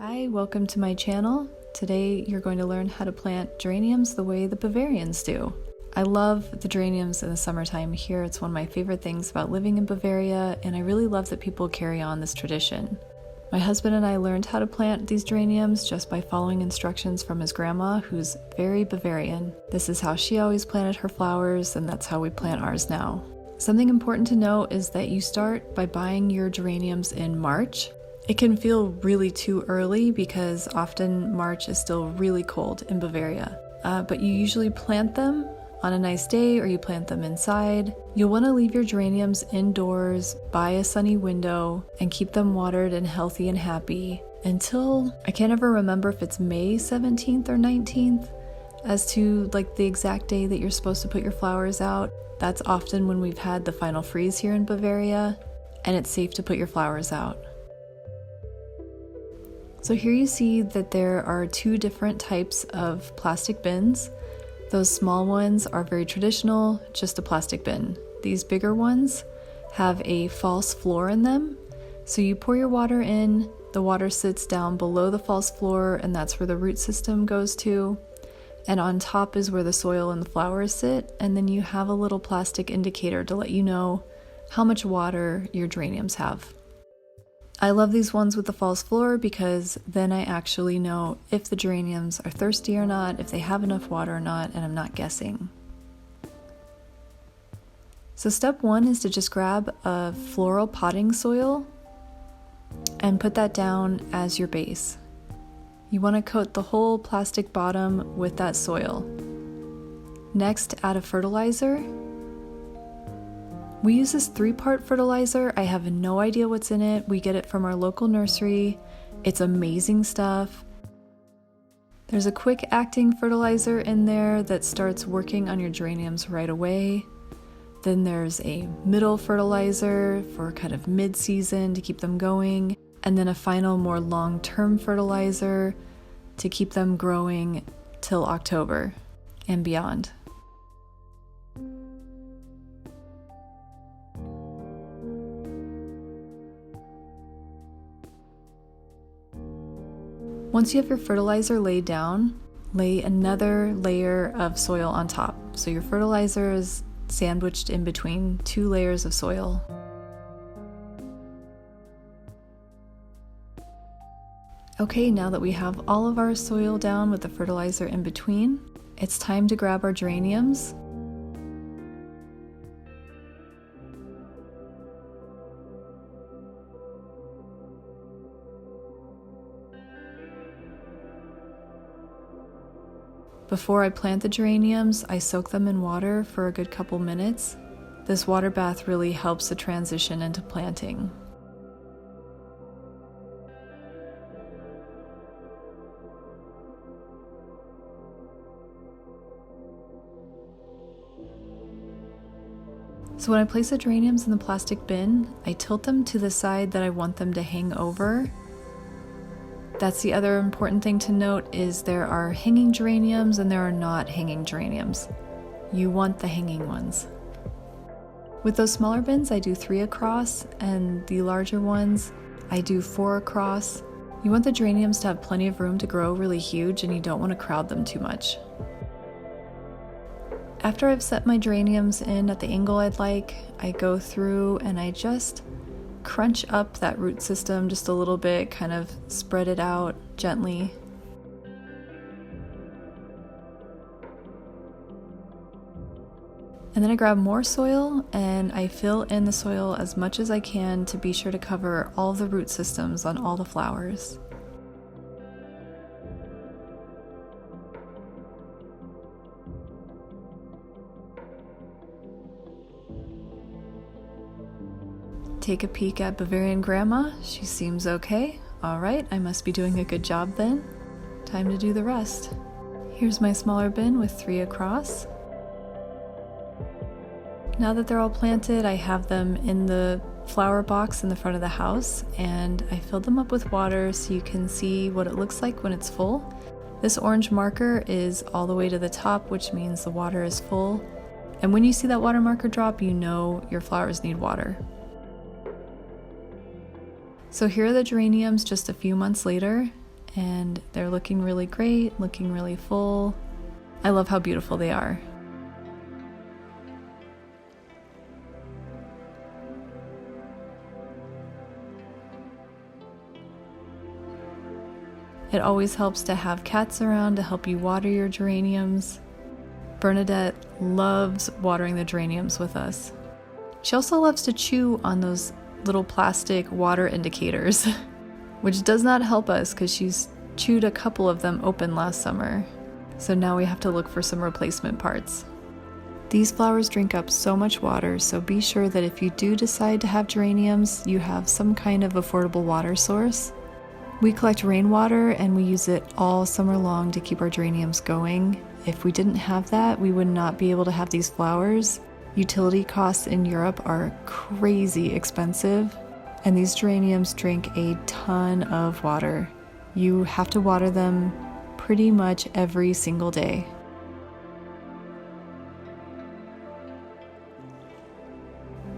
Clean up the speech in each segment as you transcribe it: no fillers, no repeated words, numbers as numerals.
Hi, welcome to my channel. Today you're going to learn how to plant geraniums the way the Bavarians do. I love the geraniums in the summertime here. It's one of my favorite things about living in Bavaria, and I really love that people carry on this tradition. My husband and I learned how to plant these geraniums just by following instructions from his grandma, who's very Bavarian. This is how she always planted her flowers, and that's how we plant ours now. Something important to note is that you start by buying your geraniums in March. It can feel really too early because often March is still really cold in Bavaria. But you usually plant them on a nice day or you plant them inside. You'll want to leave your geraniums indoors by a sunny window and keep them watered and healthy and happy until, I can't ever remember if it's May 17th or 19th as to like the exact day that you're supposed to put your flowers out. That's often when we've had the final freeze here in Bavaria, and it's safe to put your flowers out. So here you see that there are two different types of plastic bins. Those small ones are very traditional, just a plastic bin. These bigger ones have a false floor in them. So you pour your water in, the water sits down below the false floor, and that's where the root system goes to. And on top is where the soil and the flowers sit, and then you have a little plastic indicator to let you know how much water your geraniums have. I love these ones with the false floor because then I actually know if the geraniums are thirsty or not, if they have enough water or not, and I'm not guessing. So step one is to just grab a floral potting soil and put that down as your base. You want to coat the whole plastic bottom with that soil. Next, add a fertilizer. We use this 3-part fertilizer. I have no idea what's in it. We get it from our local nursery. It's amazing stuff. There's a quick acting fertilizer in there that starts working on your geraniums right away. Then there's a middle fertilizer for kind of mid-season to keep them going. And then a final more long-term fertilizer to keep them growing till October and beyond. Once you have your fertilizer laid down, lay another layer of soil on top. So your fertilizer is sandwiched in between 2 layers of soil. Okay, now that we have all of our soil down with the fertilizer in between, it's time to grab our geraniums. Before I plant the geraniums, I soak them in water for a good couple minutes. This water bath really helps the transition into planting. So when I place the geraniums in the plastic bin, I tilt them to the side that I want them to hang over. That's the other important thing to note is there are hanging geraniums and there are not hanging geraniums. You want the hanging ones. With those smaller bins, I do 3 across, and the larger ones, I do 4 across. You want the geraniums to have plenty of room to grow really huge, and you don't want to crowd them too much. After I've set my geraniums in at the angle I'd like, I go through and I just crunch up that root system just a little bit, kind of spread it out gently. And then I grab more soil and I fill in the soil as much as I can to be sure to cover all the root systems on all the flowers. Take a peek at Bavarian Grandma. She seems okay. All right, I must be doing a good job then. Time to do the rest. Here's my smaller bin with 3 across. Now that they're all planted, I have them in the flower box in the front of the house, and I filled them up with water so you can see what it looks like when it's full. This orange marker is all the way to the top, which means the water is full. And when you see that water marker drop, you know your flowers need water. So here are the geraniums just a few months later. and they're looking really great, looking really full. I love how beautiful they are. It always helps to have cats around to help you water your geraniums. Bernadette loves watering the geraniums with us. She also loves to chew on those little plastic water indicators, which does not help us because she's chewed a couple of them open last summer. So now we have to look for some replacement parts. These flowers drink up so much water, so be sure that if you do decide to have geraniums, you have some kind of affordable water source. We collect rainwater and we use it all summer long to keep our geraniums going. If we didn't have that, we would not be able to have these flowers. Utility costs in Europe are crazy expensive, and these geraniums drink a ton of water. You have to water them pretty much every single day.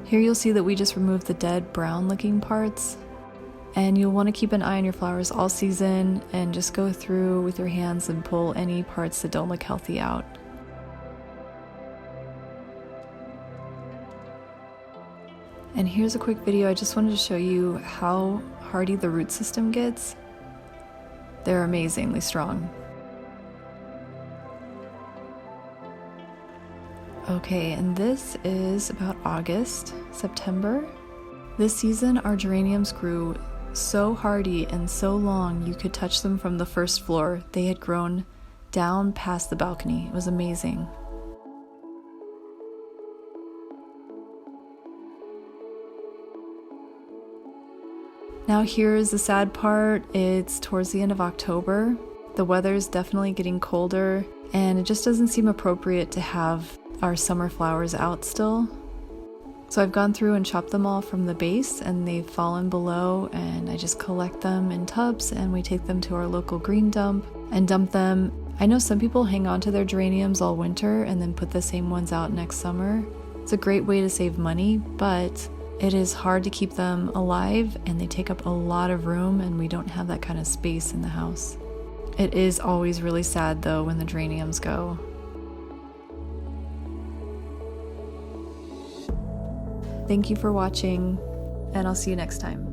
Here you'll see that we just removed the dead brown looking parts. And you'll want to keep an eye on your flowers all season and just go through with your hands and pull any parts that don't look healthy out. And here's a quick video. I just wanted to show you how hardy the root system gets. They're amazingly strong. Okay, and this is about August, September. This season our geraniums grew so hardy and so long you could touch them from the first floor. They had grown down past the balcony. It was amazing. Now here's the sad part. It's towards the end of October. The weather's definitely getting colder, and it just doesn't seem appropriate to have our summer flowers out still. So I've gone through and chopped them all from the base, and they've fallen below, and I just collect them in tubs and we take them to our local green dump and dump them. I know some people hang on to their geraniums all winter and then put the same ones out next summer. It's a great way to save money, but it is hard to keep them alive and they take up a lot of room, and we don't have that kind of space in the house. It is always really sad though when the geraniums go. Thank you for watching, and I'll see you next time.